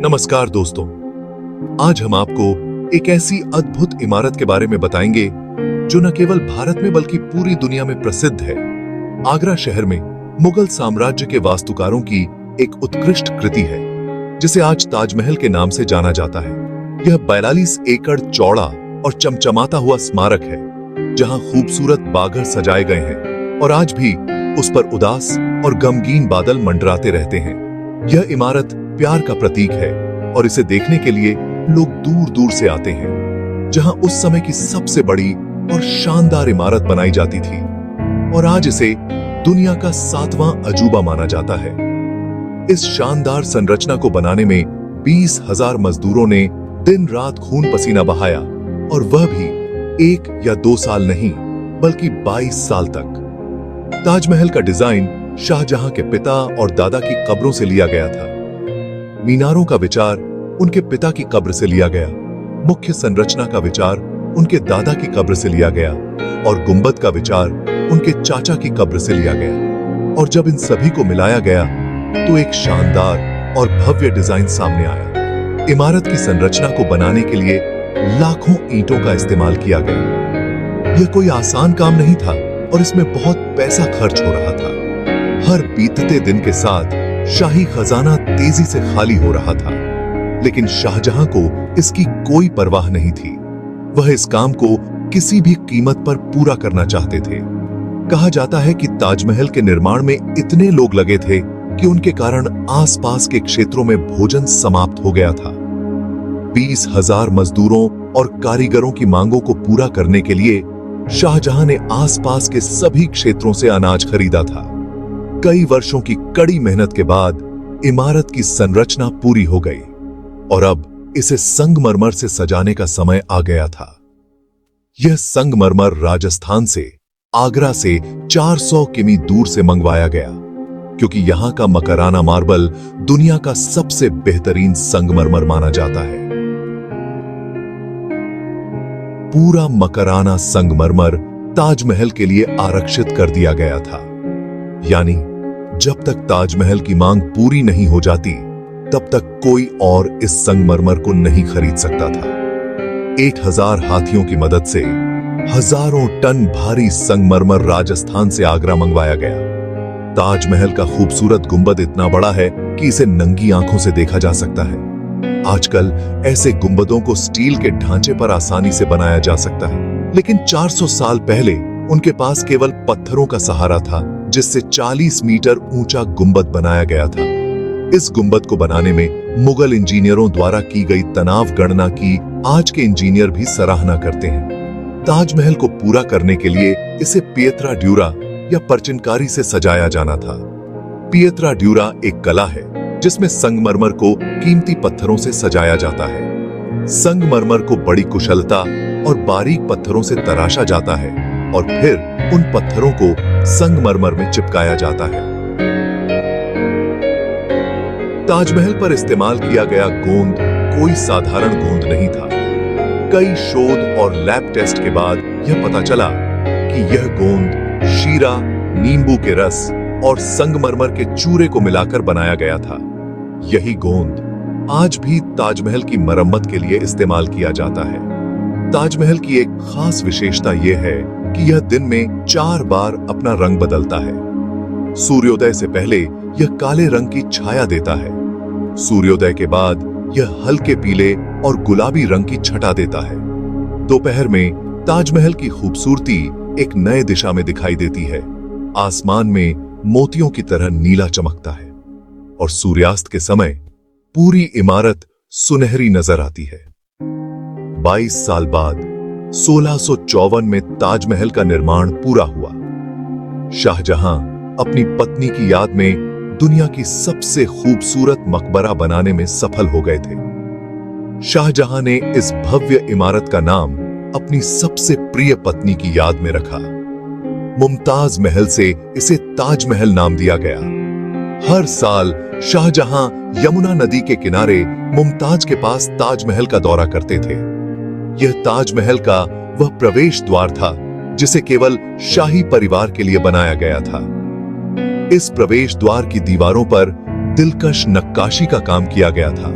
नमस्कार दोस्तों, आज हम आपको एक ऐसी अद्भुत इमारत के बारे में बताएंगे जो न केवल भारत में बल्कि पूरी दुनिया में प्रसिद्ध है। आगरा शहर में मुगल साम्राज्य के वास्तुकारों की एक उत्कृष्ट कृति है जिसे आज ताजमहल के नाम से जाना जाता है। यह 42 एकड़ चौड़ा और चमचमाता हुआ स्मारक है जहां खूबसूरत बागर सजाए गए हैं और आज भी उस पर उदास और गमगीन बादल मंडराते रहते हैं। यह इमारत प्यार का प्रतीक है और इसे देखने के लिए लोग दूर दूर से आते हैं। जहां उस समय की सबसे बड़ी और शानदार इमारत बनाई जाती थी और आज इसे दुनिया का 7वां अजूबा माना जाता है। इस शानदार संरचना को बनाने में 20,000 मजदूरों ने दिन रात खून पसीना बहाया और वह भी 1 या 2 साल नहीं बल्कि 22 साल तक। ताजमहल का डिजाइन शाहजहां के पिता और दादा की कब्रों से लिया गया था। मीनारों का विचार उनके पिता की कब्र से लिया गया, मुख्य संरचना का विचार उनके दादा की कब्र से लिया गया और गुंबद का विचार उनके चाचा की कब्र से लिया गया। और जब इन सभी को मिलाया गया तो एक शानदार और भव्य डिजाइन सामने आया। इमारत की संरचना को बनाने के लिए लाखों ईंटों का इस्तेमाल किया गया। यह कोई आसान काम नहीं था और इसमें बहुत पैसा खर्च हो रहा था। हर बीतते दिन के साथ शाही खजाना तेजी से खाली हो रहा था, लेकिन शाहजहां को इसकी कोई परवाह नहीं थी। वह इस काम को किसी भी कीमत पर पूरा करना चाहते थे। कहा जाता है कि ताजमहल के निर्माण में इतने लोग लगे थे कि उनके कारण आसपास के क्षेत्रों में भोजन समाप्त हो गया था। 20,000 मजदूरों और कारीगरों की मांगों को पूरा करने के लिए शाहजहां ने आसपास के सभी क्षेत्रों से अनाज खरीदा था। कई वर्षों की कड़ी मेहनत के बाद इमारत की संरचना पूरी हो गई और अब इसे संगमरमर से सजाने का समय आ गया था। यह संगमरमर राजस्थान से, आगरा से 400 किमी दूर से मंगवाया गया, क्योंकि यहां का मकराना मार्बल दुनिया का सबसे बेहतरीन संगमरमर माना जाता है। पूरा मकराना संगमरमर ताजमहल के लिए आरक्षित कर दिया गया था, यानी जब तक ताजमहल की मांग पूरी नहीं हो जाती तब तक कोई और इस संगमरमर को नहीं खरीद सकता था। 1000 हाथियों की मदद से हजारों टन भारी संगमरमर राजस्थान से आगरा मंगवाया गया। ताजमहल का खूबसूरत गुंबद इतना बड़ा है कि इसे नंगी आंखों से देखा जा सकता है। आजकल ऐसे गुंबदों को स्टील के ढांचे पर आसानी से बनाया जा सकता है, लेकिन 400 साल पहले उनके पास केवल पत्थरों का सहारा था, जिससे 40 मीटर ऊंचा गुंबद बनाया गया था। इस गुंबद को बनाने में मुगल इंजीनियरों द्वारा की गई तनाव गणना की आज के इंजीनियर भी सराहना करते हैं। ताजमहल को पूरा करने के लिए इसे पियत्रा ड्यूरा या परचिनकारी से सजाया जाना था। पियत्रा ड्यूरा एक कला है जिसमें संगमरमर को कीमती पत्थरों से सजाया जाता है। संगमरमर को बड़ी कुशलता और बारीक पत्थरों से तराशा जाता है और फिर उन पत्थरों को संगमरमर में चिपकाया जाता है। ताजमहल पर इस्तेमाल किया गया गोंद कोई साधारण गोंद नहीं था। कई शोध और लैब टेस्ट के बाद यह पता चला कि यह गोंद शीरा, नींबू के रस और संगमरमर के चूरे को मिलाकर बनाया गया था। यही गोंद आज भी ताजमहल की मरम्मत के लिए इस्तेमाल किया जाता है। ताजमहल की एक खास विशेषता यह है कि यह दिन में 4 बार अपना रंग बदलता है। सूर्योदय से पहले यह काले रंग की छाया देता है। सूर्योदय के बाद यह हल्के पीले और गुलाबी रंग की छटा देता है। दोपहर में ताजमहल की खूबसूरती एक नए दिशा में दिखाई देती है। आसमान में मोतियों की तरह नीला चमकता है और सूर्यास्त के समय पूरी इमारत सुनहरी नजर आती है। 22 साल बाद 1654 में ताजमहल का निर्माण पूरा हुआ। शाहजहां अपनी पत्नी की याद में दुनिया की सबसे खूबसूरत मकबरा बनाने में सफल हो गए थे। शाहजहां ने इस भव्य इमारत का नाम अपनी सबसे प्रिय पत्नी की याद में रखा। मुमताज महल से इसे ताजमहल नाम दिया गया। हर साल शाहजहां यमुना नदी के किनारे मुमताज के पास ताजमहल का दौरा करते थे। यह ताजमहल का वह प्रवेश द्वार था जिसे केवल शाही परिवार के लिए बनाया गया था। इस प्रवेश द्वार की दीवारों पर दिलकश नक्काशी का काम किया गया था।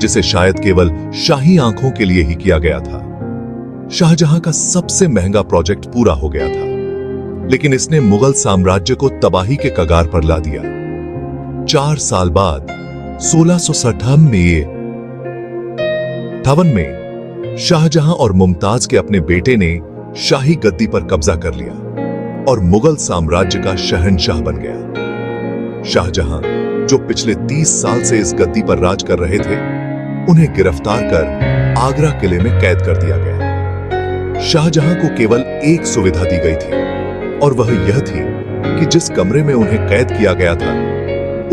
जिसे शायद केवल शाही आंखों के लिए ही किया गया था। शाहजहां का सबसे महंगा प्रोजेक्ट पूरा हो गया था, लेकिन इसने मुगल साम्राज्य को तबाही के कगार पर ला दिया। 4 साल बाद 1658 में शाहजहां और मुमताज के अपने बेटे ने शाही गद्दी पर कब्जा कर लिया और मुगल साम्राज्य का शहंशाह बन गया। शाहजहां, जो पिछले 30 साल से इस गद्दी पर राज कर रहे थे, उन्हें गिरफ्तार कर आगरा किले में कैद कर दिया गया। शाहजहां को केवल एक सुविधा दी गई थी, और वह यह थी कि जिस कमरे में उन्हें कैद किया गया था,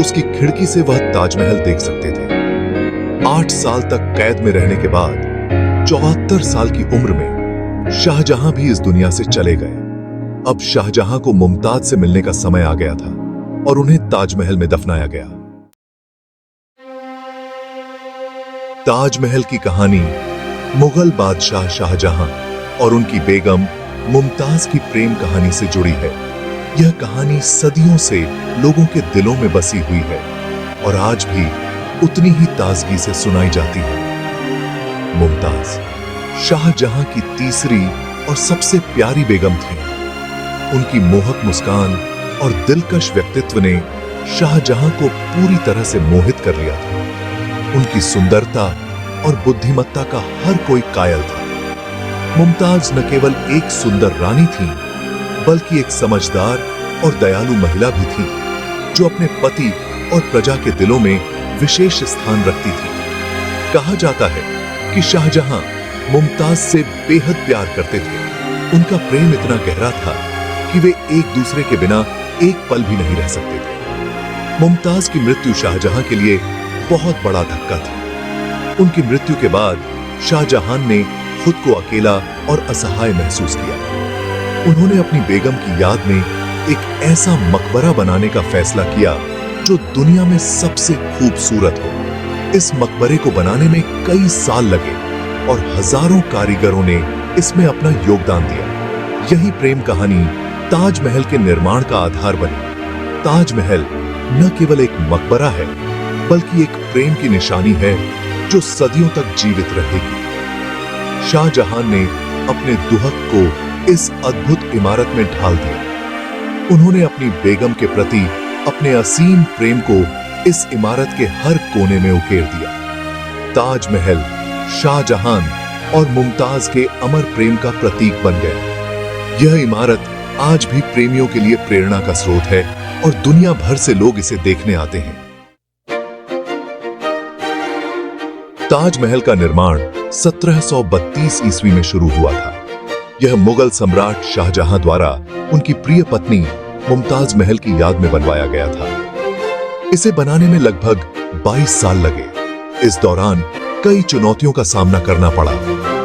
उसकी खिड़की से वह ताजमहल देख सकते थे। 8 साल तक कैद में रहने के बाद 74 साल की उम्र में शाहजहां भी इस दुनिया से चले गए। अब शाहजहां को मुमताज से मिलने का समय आ गया था और उन्हें ताजमहल में दफनाया गया। ताजमहल की कहानी मुगल बादशाह शाहजहां और उनकी बेगम मुमताज की प्रेम कहानी से जुड़ी है। यह कहानी सदियों से लोगों के दिलों में बसी हुई है और आज भी उतनी ही ताजगी से सुनाई जाती है। मुमताज शाहजहां की तीसरी और सबसे प्यारी बेगम थी। उनकी मोहक मुस्कान और दिलकश व्यक्तित्व ने शाहजहां को पूरी तरह से मोहित कर लिया था। उनकी सुंदरता और बुद्धिमत्ता का हर कोई कायल था। मुमताज न केवल एक सुंदर रानी थी, बल्कि एक समझदार और दयालु महिला भी थी, जो अपने पति और प्रजा के दिलों में विशेष स्थान रखती थी। कहा जाता है कि शाहजहां मुमताज से बेहद प्यार करते थे। उनका प्रेम इतना गहरा था कि वे एक दूसरे के बिना एक पल भी नहीं रह सकते थे। मुमताज की मृत्यु शाहजहां के लिए बहुत बड़ा धक्का था। उनकी मृत्यु के बाद शाहजहां ने खुद को अकेला और असहाय महसूस किया। उन्होंने अपनी बेगम की याद में एक ऐसा मकबरा बनाने का फैसला किया जो दुनिया में सबसे खूबसूरत हो। इस मकबरे को बनाने में कई साल लगे और हजारों कारीगरों ने इसमें अपना योगदान दिया। यही प्रेम कहानी ताजमहल के निर्माण का आधार बनी। ताजमहल न केवल एक मकबरा है, बल्कि एक प्रेम की निशानी है जो सदियों तक जीवित रहेगी। शाहजहां ने अपने दुहक को इस अद्भुत इमारत में ढाल दिया। उन्होंने अपनी बेगम के प्रति अपने असीम प्रेम को इस इमारत के हर कोने में उकेर दिया। ताजमहल शाहजहां और मुमताज के अमर प्रेम का प्रतीक बन गया। यह इमारत आज भी प्रेमियों के लिए प्रेरणा का स्रोत है और दुनिया भर से लोग इसे देखने आते हैं। ताजमहल का निर्माण 1732 ईस्वी में शुरू हुआ था। यह मुगल सम्राट शाहजहां द्वारा उनकी प्रिय पत्नी मुमताज महल की याद में बनवाया गया था। इसे बनाने में लगभग 22 साल लगे। इस दौरान कई चुनौतियों का सामना करना पड़ा,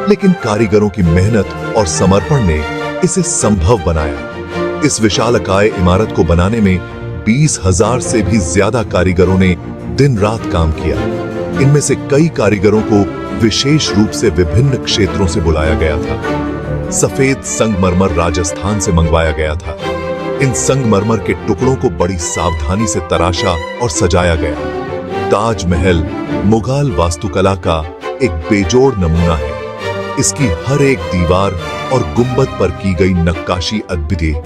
लेकिन कारीगरों की मेहनत और समर्पण ने इसे संभव बनाया। इस विशालकाय इमारत को बनाने में 20,000 से भी ज्यादा कारीगरों ने दिन रात काम किया। इनमें से कई कारीगरों को विशेष रूप से विभिन्न क्षेत्रों से बुलाया गया था। सफेद संगमरमर राजस्थान से मंगवाया गया था। इन संगमरमर के टुकड़ों को बड़ी सावधानी से तराशा और सजाया गया। ताजमहल मुगल वास्तुकला का एक बेजोड़ नमूना है। इसकी हर एक दीवार और गुंबद पर की गई नक्काशी अद्वितीय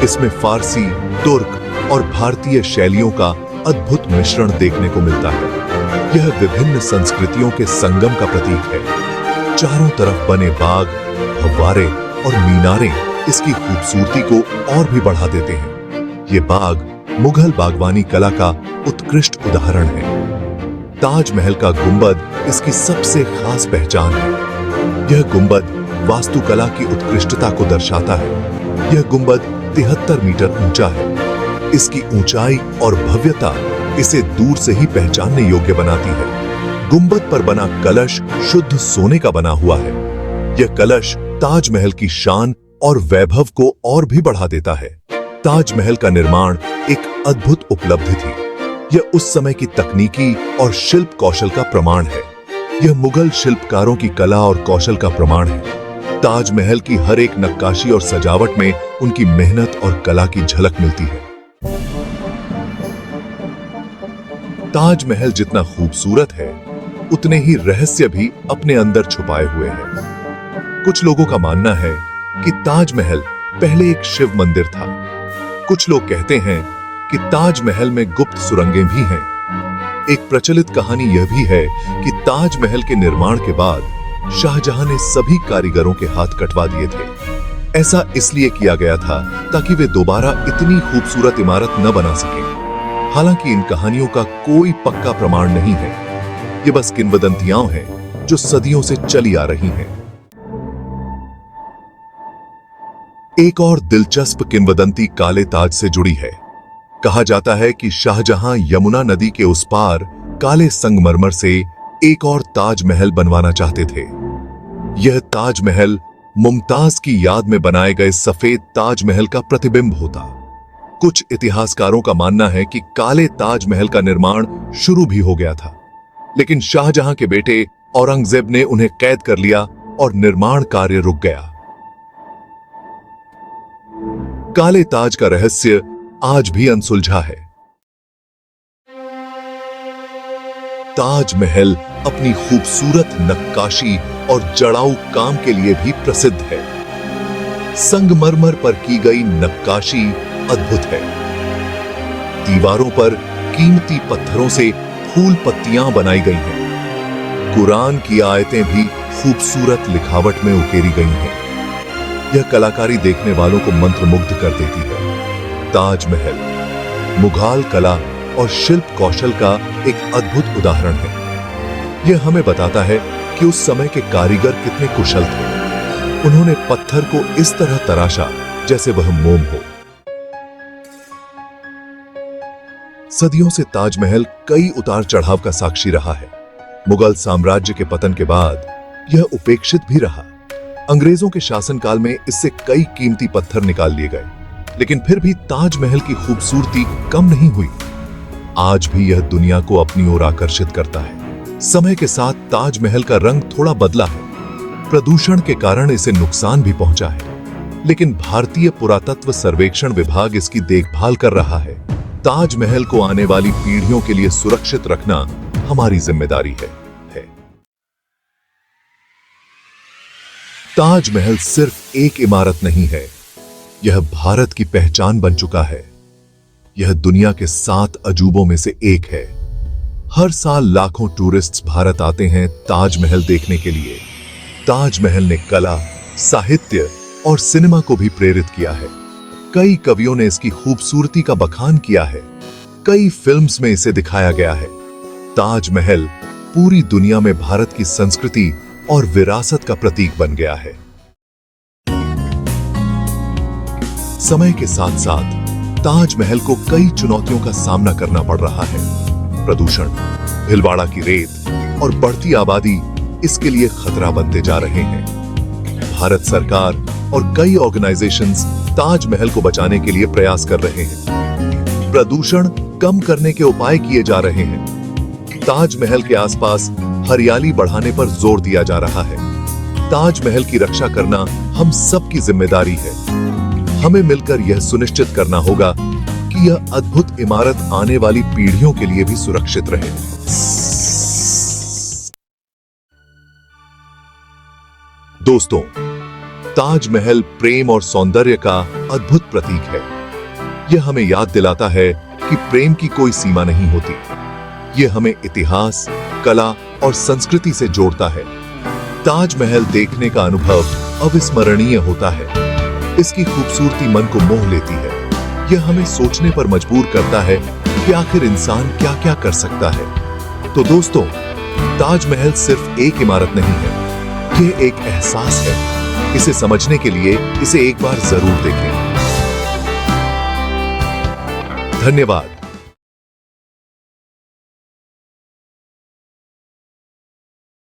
इसमें फारसी, तुर्क और भारतीय शैलियों का अद्भुत मिश्रण देखने को मिलता है। यह विभिन्न संस्कृतियों के संगम का प्रतीक है। चारों तरफ बने बाग, फव्वारे और मीनारें इसकी खूबसूरती को और भी बढ़ा देते हैं। ये बाग मुगल बागवानी कला का उत्कृष्ट उदाहरण है। ताजमहल का गुंबद इसकी सबसे खास पहचान है। यह गुंबद वास्तुकला की उत्कृष्टता को दर्शाता है। यह गुंबद 73 मीटर ऊंचा है। इसकी ऊंचाई और भव्यता इसे दूर से ही पहचानने योग्य बनाती है। गुंबद पर बना कलश शुद्ध सोने का बना हुआ है। यह कलश ताजमहल की शान और वैभव को और भी बढ़ा देता है। ताजमहल का निर्माण एक अद्भुत उपलब्धि थी। यह उस समय की तकनीकी और शिल्प कौशल का प्रमाण है। यह मुगल शिल्पकारों की कला और कौशल का प्रमाण है। ताजमहल की हर एक नक्काशी और सजावट में उनकी मेहनत और कला की झलक मिलती है। ताजमहल जितना खूबसूरत है, उतने ही रहस्य भी अपने अंदर छुपाए हुए हैं। कुछ लोगों का मानना है कि ताजमहल पहले एक शिव मंदिर था। कुछ लोग कहते हैं कि ताजमहल में गुप्त सुरंगें भी हैं। एक प्रचलित कहानी यह भी है कि ताजमहल के निर्माण के बाद शाहजहां ने सभी कारीगरों के हाथ कटवा दिए थे। ऐसा इसलिए किया गया था ताकि वे दोबारा इतनी खूबसूरत इमारत न बना सकें। हालांकि इन कहानियों का कोई पक्का प्रमाण नहीं है। ये बस किंवदंतियां हैं जो सदियों से चली आ रही हैं। एक और दिलचस्प किंवदंती काले ताज से जुड़ी है। कहा जाता है कि शाहजहां यमुना नदी के उस पार काले संगमरमर से एक और ताजमहल बनवाना चाहते थे। यह ताजमहल मुमताज की याद में बनाए गए सफेद ताजमहल का प्रतिबिंब होता। कुछ इतिहासकारों का मानना है कि काले ताजमहल का निर्माण शुरू भी हो गया था, लेकिन शाहजहां के बेटे औरंगजेब ने उन्हें कैद कर लिया और निर्माण कार्य रुक गया। काले ताज का रहस्य आज भी अनसुलझा है। ताजमहल अपनी खूबसूरत नक्काशी और जड़ाऊ काम के लिए भी प्रसिद्ध है। संगमरमर पर की गई नक्काशी अद्भुत है। दीवारों पर कीमती पत्थरों से फूल पत्तियां बनाई गई हैं। कुरान की आयतें भी खूबसूरत लिखावट में उकेरी गई हैं। यह कलाकारी देखने वालों को मंत्रमुग्ध कर देती है। ताजमहल मुगल कला और शिल्प कौशल का एक अद्भुत उदाहरण है। यह हमें बताता है कि उस समय के कारीगर कितने कुशल थे। उन्होंने पत्थर को इस तरह तराशा जैसे वह मोम हो। सदियों से ताजमहल कई उतार चढ़ाव का साक्षी रहा है। मुगल साम्राज्य के पतन के बाद यह उपेक्षित भी रहा। अंग्रेजों के शासनकाल में इससे कई कीमती पत्थर निकाल लिए गए, लेकिन फिर भी ताजमहल की खूबसूरती कम नहीं हुई। आज भी यह दुनिया को अपनी ओर आकर्षित करता है। समय के साथ ताजमहल का रंग थोड़ा बदला है। प्रदूषण के कारण इसे नुकसान भी पहुंचा है, लेकिन भारतीय पुरातत्व सर्वेक्षण विभाग इसकी देखभाल कर रहा है। ताजमहल को आने वाली पीढ़ियों के लिए सुरक्षित रखना हमारी जिम्मेदारी है। ताजमहल सिर्फ एक इमारत नहीं है, यह भारत की पहचान बन चुका है। यह दुनिया के 7 अजूबों में से एक है। हर साल लाखों टूरिस्ट्स भारत आते हैं ताजमहल देखने के लिए। ताजमहल ने कला, साहित्य और सिनेमा को भी प्रेरित किया है। कई कवियों ने इसकी खूबसूरती का बखान किया है। कई फिल्म्स में इसे दिखाया गया है। ताजमहल पूरी दुनिया में भारत की संस्कृति और विरासत का प्रतीक बन गया है। समय के साथ साथ ताजमहल को कई चुनौतियों का सामना करना पड़ रहा है। प्रदूषण, भीलवाड़ा की रेत और बढ़ती आबादी इसके लिए खतरा बनते जा रहे हैं। भारत सरकार और कई ऑर्गेनाइजेशंस ताजमहल को बचाने के लिए प्रयास कर रहे हैं। प्रदूषण कम करने के उपाय किए जा रहे हैं। ताजमहल के आसपास हरियाली बढ़ाने पर जोर दिया जा रहा है। ताजमहल की रक्षा करना हम सबकी जिम्मेदारी है। हमें मिलकर यह सुनिश्चित करना होगा कि यह अद्भुत इमारत आने वाली पीढ़ियों के लिए भी सुरक्षित रहे। दोस्तों, ताजमहल प्रेम और सौंदर्य का अद्भुत प्रतीक है। यह हमें याद दिलाता है कि प्रेम की कोई सीमा नहीं होती। यह हमें इतिहास, कला और संस्कृति से जोड़ता है। ताजमहल देखने का अनुभव अविस्मरणीय होता है। इसकी खूबसूरती मन को मोह लेती है। यह हमें सोचने पर मजबूर करता है कि आखिर इंसान क्या क्या कर सकता है। तो दोस्तों, ताजमहल सिर्फ एक इमारत नहीं है, यह एक एहसास है। इसे समझने के लिए इसे एक बार जरूर देखें। धन्यवाद।